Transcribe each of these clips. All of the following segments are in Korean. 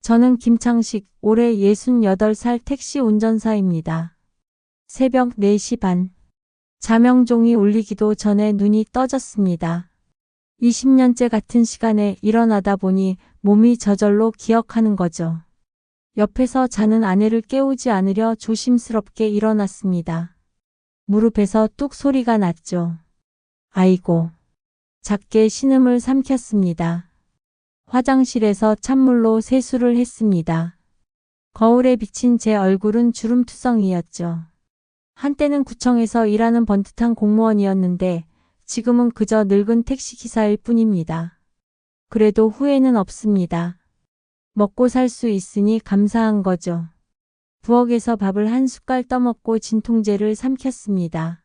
저는 김창식, 올해 68살 택시 운전사입니다. 새벽 4시 반. 자명종이 울리기도 전에 눈이 떠졌습니다. 20년째 같은 시간에 일어나다 보니 몸이 저절로 기억하는 거죠. 옆에서 자는 아내를 깨우지 않으려 조심스럽게 일어났습니다. 무릎에서 뚝 소리가 났죠. 아이고. 작게 신음을 삼켰습니다. 화장실에서 찬물로 세수를 했습니다. 거울에 비친 제 얼굴은 주름투성이었죠. 한때는 구청에서 일하는 번듯한 공무원이었는데 지금은 그저 늙은 택시기사일 뿐입니다. 그래도 후회는 없습니다. 먹고 살 수 있으니 감사한 거죠. 부엌에서 밥을 한 숟갈 떠먹고 진통제를 삼켰습니다.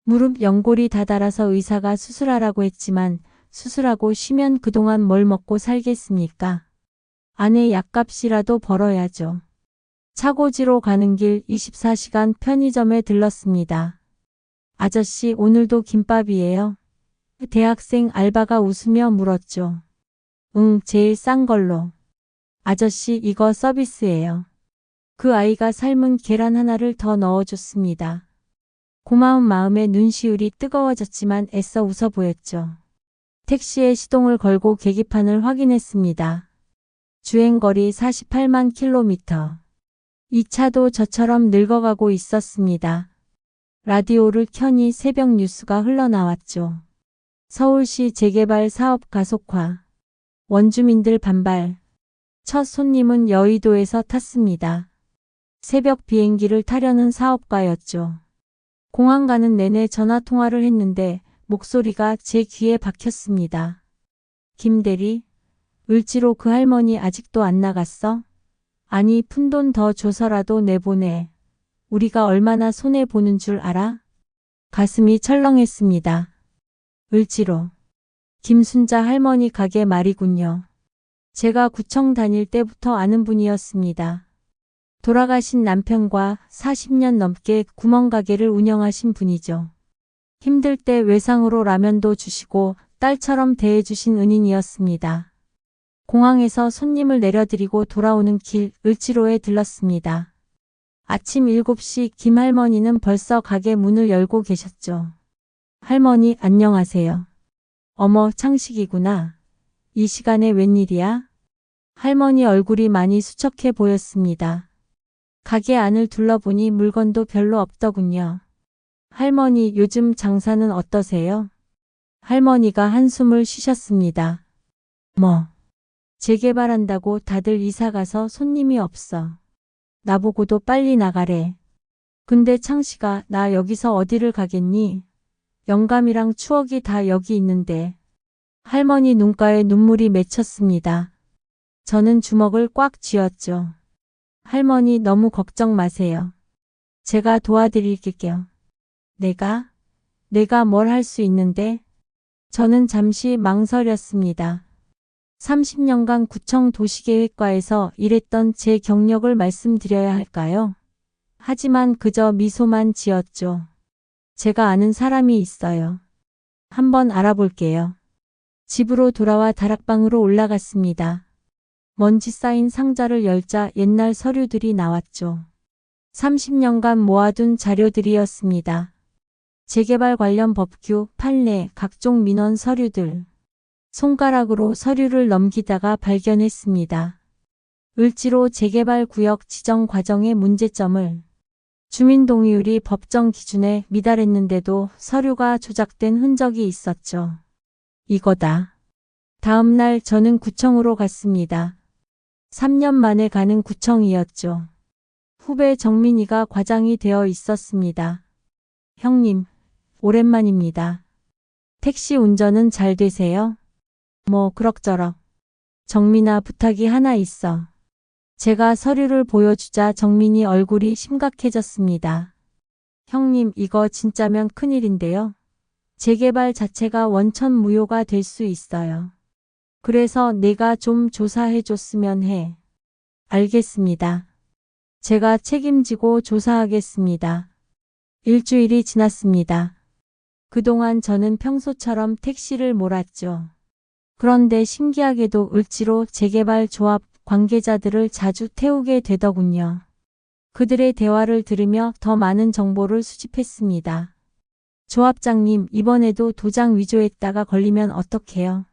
무릎 연골이 다 닳아서 의사가 수술하라고 했지만 수술하고 쉬면 그동안 뭘 먹고 살겠습니까? 아내 약값이라도 벌어야죠. 차고지로 가는 길 24시간 편의점에 들렀습니다. 아저씨, 오늘도 김밥이에요? 대학생 알바가 웃으며 물었죠. 응, 제일 싼 걸로. 아저씨, 이거 서비스예요. 그 아이가 삶은 계란 하나를 더 넣어줬습니다. 고마운 마음에 눈시울이 뜨거워졌지만 애써 웃어 보였죠. 택시에 시동을 걸고 계기판을 확인했습니다. 주행거리 48만 킬로미터. 이 차도 저처럼 늙어가고 있었습니다. 라디오를 켜니 새벽 뉴스가 흘러나왔죠. 서울시 재개발 사업 가속화. 원주민들 반발. 첫 손님은 여의도에서 탔습니다. 새벽 비행기를 타려는 사업가였죠. 공항 가는 내내 전화통화를 했는데 목소리가 제 귀에 박혔습니다. 김대리, 을지로 그 할머니 아직도 안 나갔어? 아니, 푼돈 더 줘서라도 내보내. 우리가 얼마나 손해보는 줄 알아? 가슴이 철렁했습니다. 을지로. 김순자 할머니 가게 말이군요. 제가 구청 다닐 때부터 아는 분이었습니다. 돌아가신 남편과 40년 넘게 구멍가게를 운영하신 분이죠. 힘들 때 외상으로 라면도 주시고 딸처럼 대해주신 은인이었습니다. 공항에서 손님을 내려드리고 돌아오는 길 을지로에 들렀습니다. 아침 7시 김할머니는 벌써 가게 문을 열고 계셨죠. 할머니 안녕하세요. 어머, 창식이구나. 이 시간에 웬일이야? 할머니 얼굴이 많이 수척해 보였습니다. 가게 안을 둘러보니 물건도 별로 없더군요. 할머니, 요즘 장사는 어떠세요? 할머니가 한숨을 쉬셨습니다. 뭐, 재개발한다고 다들 이사가서 손님이 없어. 나보고도 빨리 나가래. 근데 창식아, 나 여기서 어디를 가겠니? 영감이랑 추억이 다 여기 있는데. 할머니 눈가에 눈물이 맺혔습니다. 저는 주먹을 꽉 쥐었죠. 할머니 너무 걱정 마세요. 제가 도와드릴게요. 내가 뭘 할 수 있는데? 저는 잠시 망설였습니다. 30년간 구청 도시계획과에서 일했던 제 경력을 말씀드려야 할까요? 하지만 그저 미소만 지었죠. 제가 아는 사람이 있어요. 한번 알아볼게요. 집으로 돌아와 다락방으로 올라갔습니다. 먼지 쌓인 상자를 열자 옛날 서류들이 나왔죠. 30년간 모아둔 자료들이었습니다. 재개발 관련 법규, 판례, 각종 민원 서류들. 손가락으로 서류를 넘기다가 발견했습니다. 을지로 재개발 구역 지정 과정의 문제점을. 주민 동의율이 법정 기준에 미달했는데도 서류가 조작된 흔적이 있었죠. 이거다. 다음 날 저는 구청으로 갔습니다. 3년 만에 가는 구청이었죠. 후배 정민이가 과장이 되어 있었습니다. 형님, 오랜만입니다. 택시 운전은 잘 되세요? 뭐 그럭저럭. 정민아, 부탁이 하나 있어. 제가 서류를 보여주자 정민이 얼굴이 심각해졌습니다. 형님, 이거 진짜면 큰일인데요. 재개발 자체가 원천 무효가 될 수 있어요. 그래서 내가 좀 조사해줬으면 해. 알겠습니다. 제가 책임지고 조사하겠습니다. 일주일이 지났습니다. 그동안 저는 평소처럼 택시를 몰았죠. 그런데 신기하게도 을지로 재개발 조합 관계자들을 자주 태우게 되더군요. 그들의 대화를 들으며 더 많은 정보를 수집했습니다. 조합장님, 이번에도 도장 위조했다가 걸리면 어떡해요?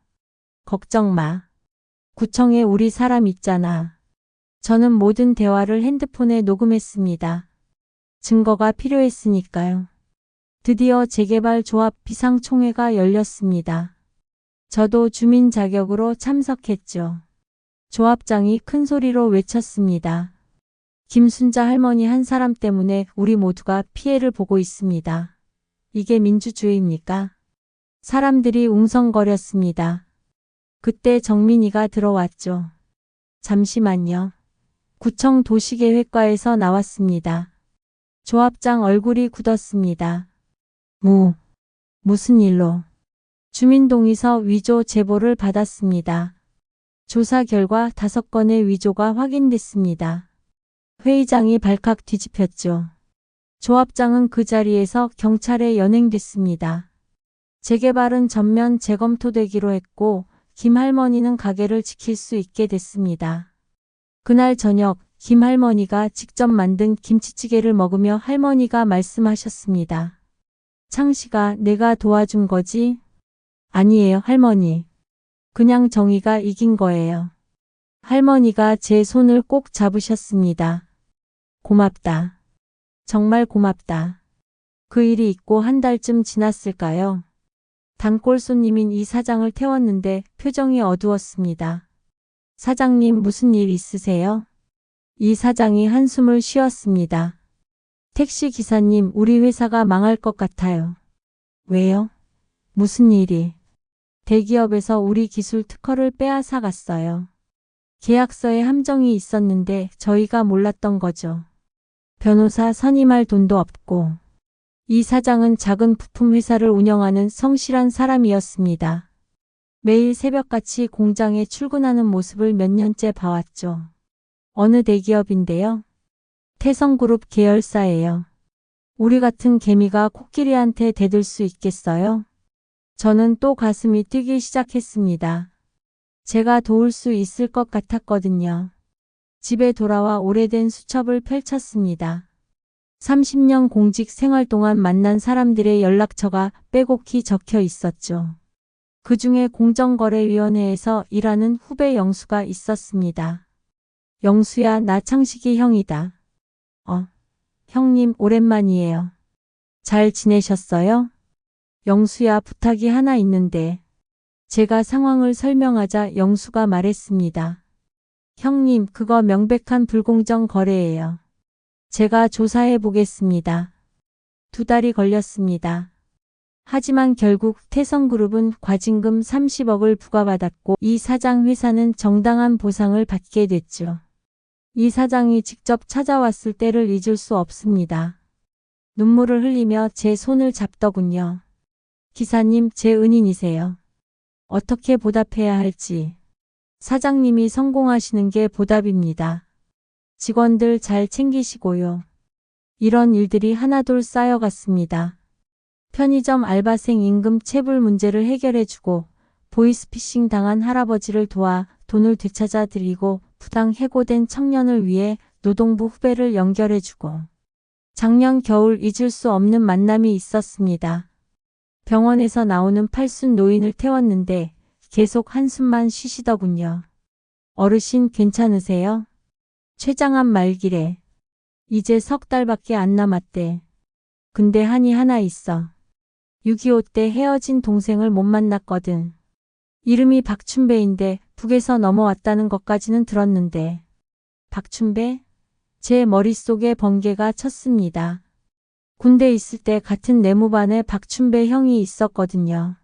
걱정 마. 구청에 우리 사람 있잖아. 저는 모든 대화를 핸드폰에 녹음했습니다. 증거가 필요했으니까요. 드디어 재개발 조합 비상총회가 열렸습니다. 저도 주민 자격으로 참석했죠. 조합장이 큰 소리로 외쳤습니다. 김순자 할머니 한 사람 때문에 우리 모두가 피해를 보고 있습니다. 이게 민주주의입니까? 사람들이 웅성거렸습니다. 그때 정민이가 들어왔죠. 잠시만요. 구청 도시계획과에서 나왔습니다. 조합장 얼굴이 굳었습니다. 무슨 일로? 주민동의서 위조 제보를 받았습니다. 조사 결과 5건의 위조가 확인됐습니다. 회의장이 발칵 뒤집혔죠. 조합장은 그 자리에서 경찰에 연행됐습니다. 재개발은 전면 재검토되기로 했고 김 할머니는 가게를 지킬 수 있게 됐습니다. 그날 저녁 김 할머니가 직접 만든 김치찌개를 먹으며 할머니가 말씀하셨습니다. 창식아, 내가 도와준 거지? 아니에요, 할머니. 그냥 정의가 이긴 거예요. 할머니가 제 손을 꼭 잡으셨습니다. 고맙다. 정말 고맙다. 그 일이 있고 한 달쯤 지났을까요? 단골 손님인 이 사장을 태웠는데 표정이 어두웠습니다. 사장님, 무슨 일 있으세요? 이 사장이 한숨을 쉬었습니다. 택시 기사님, 우리 회사가 망할 것 같아요. 왜요? 무슨 일이? 대기업에서 우리 기술 특허를 빼앗아 갔어요. 계약서에 함정이 있었는데 저희가 몰랐던 거죠. 변호사 선임할 돈도 없고. 이 사장은 작은 부품 회사를 운영하는 성실한 사람이었습니다. 매일 새벽같이 공장에 출근하는 모습을 몇 년째 봐왔죠. 어느 대기업인데요? 태성그룹 계열사예요. 우리 같은 개미가 코끼리한테 대들 수 있겠어요? 저는 또 가슴이 뛰기 시작했습니다. 제가 도울 수 있을 것 같았거든요. 집에 돌아와 오래된 수첩을 펼쳤습니다. 30년 공직 생활 동안 만난 사람들의 연락처가 빼곡히 적혀 있었죠. 그 중에 공정거래위원회에서 일하는 후배 영수가 있었습니다. 영수야, 나 창식이 형이다. 형님, 오랜만이에요. 잘 지내셨어요? 영수야, 부탁이 하나 있는데. 제가 상황을 설명하자 영수가 말했습니다. 형님, 그거 명백한 불공정 거래예요. 제가 조사해 보겠습니다. 2달이 걸렸습니다. 하지만 결국 태성그룹은 과징금 30억을 부과받았고 이 사장 회사는 정당한 보상을 받게 됐죠. 이 사장이 직접 찾아왔을 때를 잊을 수 없습니다. 눈물을 흘리며 제 손을 잡더군요. 기사님, 제 은인이세요. 어떻게 보답해야 할지. 사장님이 성공하시는 게 보답입니다. 직원들 잘 챙기시고요. 이런 일들이 하나둘 쌓여갔습니다. 편의점 알바생 임금 체불 문제를 해결해주고 보이스피싱 당한 할아버지를 도와 돈을 되찾아 드리고 부당 해고된 청년을 위해 노동부 후배를 연결해주고 작년 겨울 잊을 수 없는 만남이 있었습니다. 병원에서 나오는 팔순 노인을 태웠는데 계속 한숨만 쉬시더군요. 어르신 괜찮으세요? 췌장암 말기래. 이제 3달밖에 안 남았대. 근데 한이 하나 있어. 6.25 때 헤어진 동생을 못 만났거든. 이름이 박춘배인데 북에서 넘어왔다는 것까지는 들었는데. 박춘배? 제 머릿속에 번개가 쳤습니다. 군대 있을 때 같은 내무반에 박춘배 형이 있었거든요.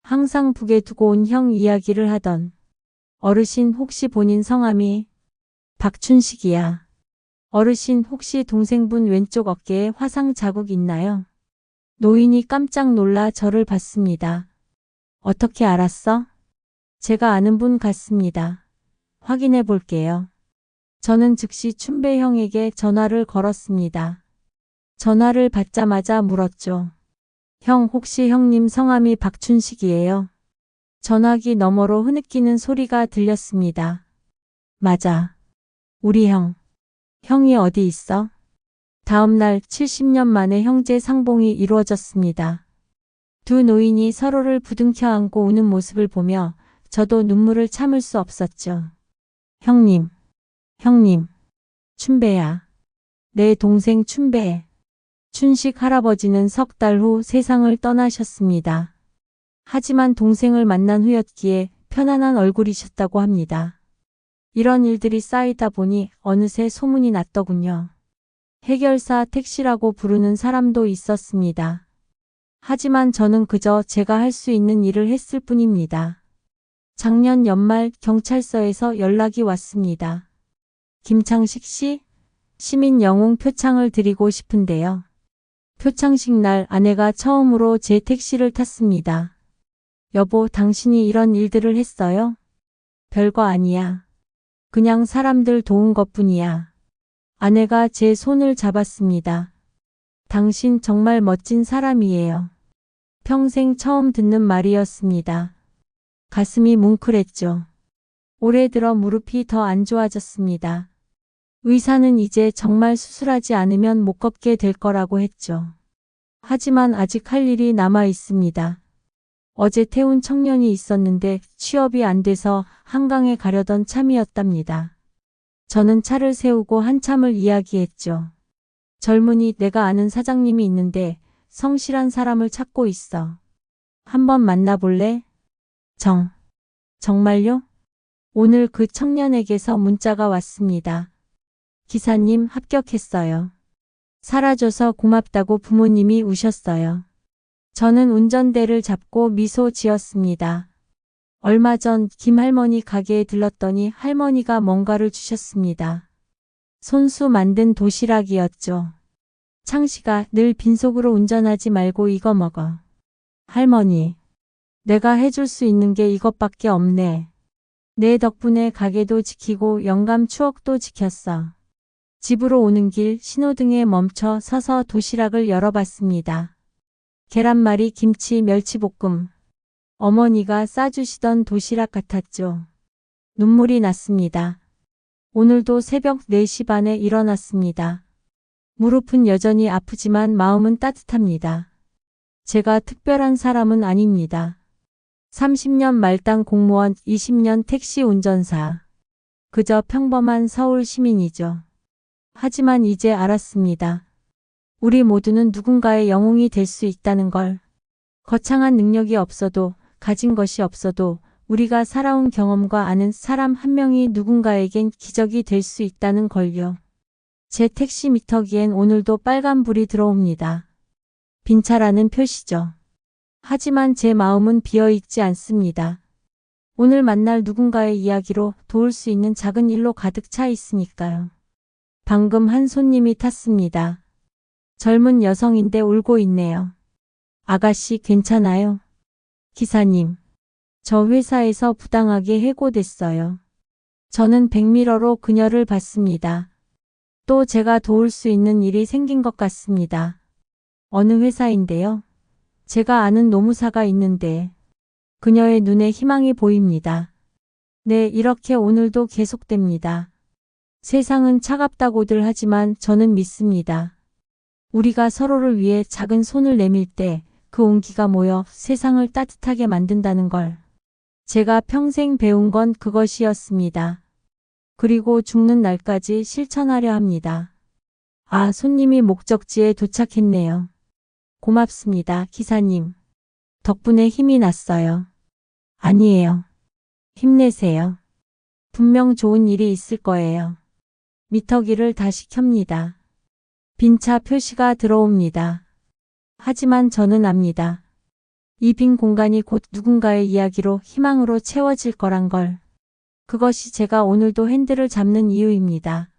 항상 북에 두고 온 형 이야기를 하던. 어르신 혹시 본인 성함이? 박춘식이야. 어르신 혹시 동생분 왼쪽 어깨에 화상 자국 있나요? 노인이 깜짝 놀라 저를 봤습니다. 어떻게 알았어? 제가 아는 분 같습니다. 확인해 볼게요. 저는 즉시 춘배 형에게 전화를 걸었습니다. 전화를 받자마자 물었죠. 형, 혹시 형님 성함이 박춘식이에요? 전화기 너머로 흐느끼는 소리가 들렸습니다. 맞아. 우리 형. 형이 어디 있어? 다음 날 70년 만에 형제 상봉이 이루어졌습니다. 두 노인이 서로를 부둥켜 안고 우는 모습을 보며 저도 눈물을 참을 수 없었죠. 형님, 형님, 춘배야. 내 동생 춘배. 춘식 할아버지는 석 달 후 세상을 떠나셨습니다. 하지만 동생을 만난 후였기에 편안한 얼굴이셨다고 합니다. 이런 일들이 쌓이다 보니 어느새 소문이 났더군요. 해결사 택시라고 부르는 사람도 있었습니다. 하지만 저는 그저 제가 할 수 있는 일을 했을 뿐입니다. 작년 연말 경찰서에서 연락이 왔습니다. 김창식 씨, 시민 영웅 표창을 드리고 싶은데요. 표창식 날 아내가 처음으로 제 택시를 탔습니다. 여보, 당신이 이런 일들을 했어요? 별거 아니야. 그냥 사람들 도운 것뿐이야. 아내가 제 손을 잡았습니다. 당신 정말 멋진 사람이에요. 평생 처음 듣는 말이었습니다. 가슴이 뭉클했죠. 올해 들어 무릎이 더 안 좋아졌습니다. 의사는 이제 정말 수술하지 않으면 못 걷게 될 거라고 했죠. 하지만 아직 할 일이 남아 있습니다. 어제 태운 청년이 있었는데 취업이 안 돼서 한강에 가려던 참이었답니다. 저는 차를 세우고 한참을 이야기했죠. 젊은이, 내가 아는 사장님이 있는데 성실한 사람을 찾고 있어. 한번 만나볼래? 정말요? 오늘 그 청년에게서 문자가 왔습니다. 기사님, 합격했어요. 살아줘서 고맙다고 부모님이 우셨어요. 저는 운전대를 잡고 미소 지었습니다. 얼마 전 김할머니 가게에 들렀더니 할머니가 뭔가를 주셨습니다. 손수 만든 도시락이었죠. 창식아, 늘 빈속으로 운전하지 말고 이거 먹어. 할머니, 내가 해줄 수 있는 게 이것밖에 없네. 내 덕분에 가게도 지키고 영감 추억도 지켰어. 집으로 오는 길 신호등에 멈춰 서서 도시락을 열어봤습니다. 계란말이, 김치, 멸치볶음. 어머니가 싸주시던 도시락 같았죠. 눈물이 났습니다. 오늘도 새벽 4시 반에 일어났습니다. 무릎은 여전히 아프지만 마음은 따뜻합니다. 제가 특별한 사람은 아닙니다. 30년 말단 공무원, 20년 택시 운전사. 그저 평범한 서울 시민이죠. 하지만 이제 알았습니다. 우리 모두는 누군가의 영웅이 될 수 있다는 걸. 거창한 능력이 없어도, 가진 것이 없어도 우리가 살아온 경험과 아는 사람 한 명이 누군가에겐 기적이 될 수 있다는 걸요. 제 택시 미터기엔 오늘도 빨간불이 들어옵니다. 빈차라는 표시죠. 하지만 제 마음은 비어있지 않습니다. 오늘 만날 누군가의 이야기로 도울 수 있는 작은 일로 가득 차 있으니까요. 방금 한 손님이 탔습니다. 젊은 여성인데 울고 있네요. 아가씨, 괜찮아요? 기사님, 저 회사에서 부당하게 해고됐어요. 저는 백미러로 그녀를 봤습니다. 또 제가 도울 수 있는 일이 생긴 것 같습니다. 어느 회사인데요? 제가 아는 노무사가 있는데 그녀의 눈에 희망이 보입니다. 네, 이렇게 오늘도 계속됩니다. 세상은 차갑다고들 하지만 저는 믿습니다. 우리가 서로를 위해 작은 손을 내밀 때 그 온기가 모여 세상을 따뜻하게 만든다는 걸. 제가 평생 배운 건 그것이었습니다. 그리고 죽는 날까지 실천하려 합니다. 아, 손님이 목적지에 도착했네요. 고맙습니다, 기사님. 덕분에 힘이 났어요. 아니에요. 힘내세요. 분명 좋은 일이 있을 거예요. 미터기를 다시 켭니다. 빈차 표시가 들어옵니다. 하지만 저는 압니다. 이 빈 공간이 곧 누군가의 이야기로 희망으로 채워질 거란 걸. 그것이 제가 오늘도 핸들을 잡는 이유입니다.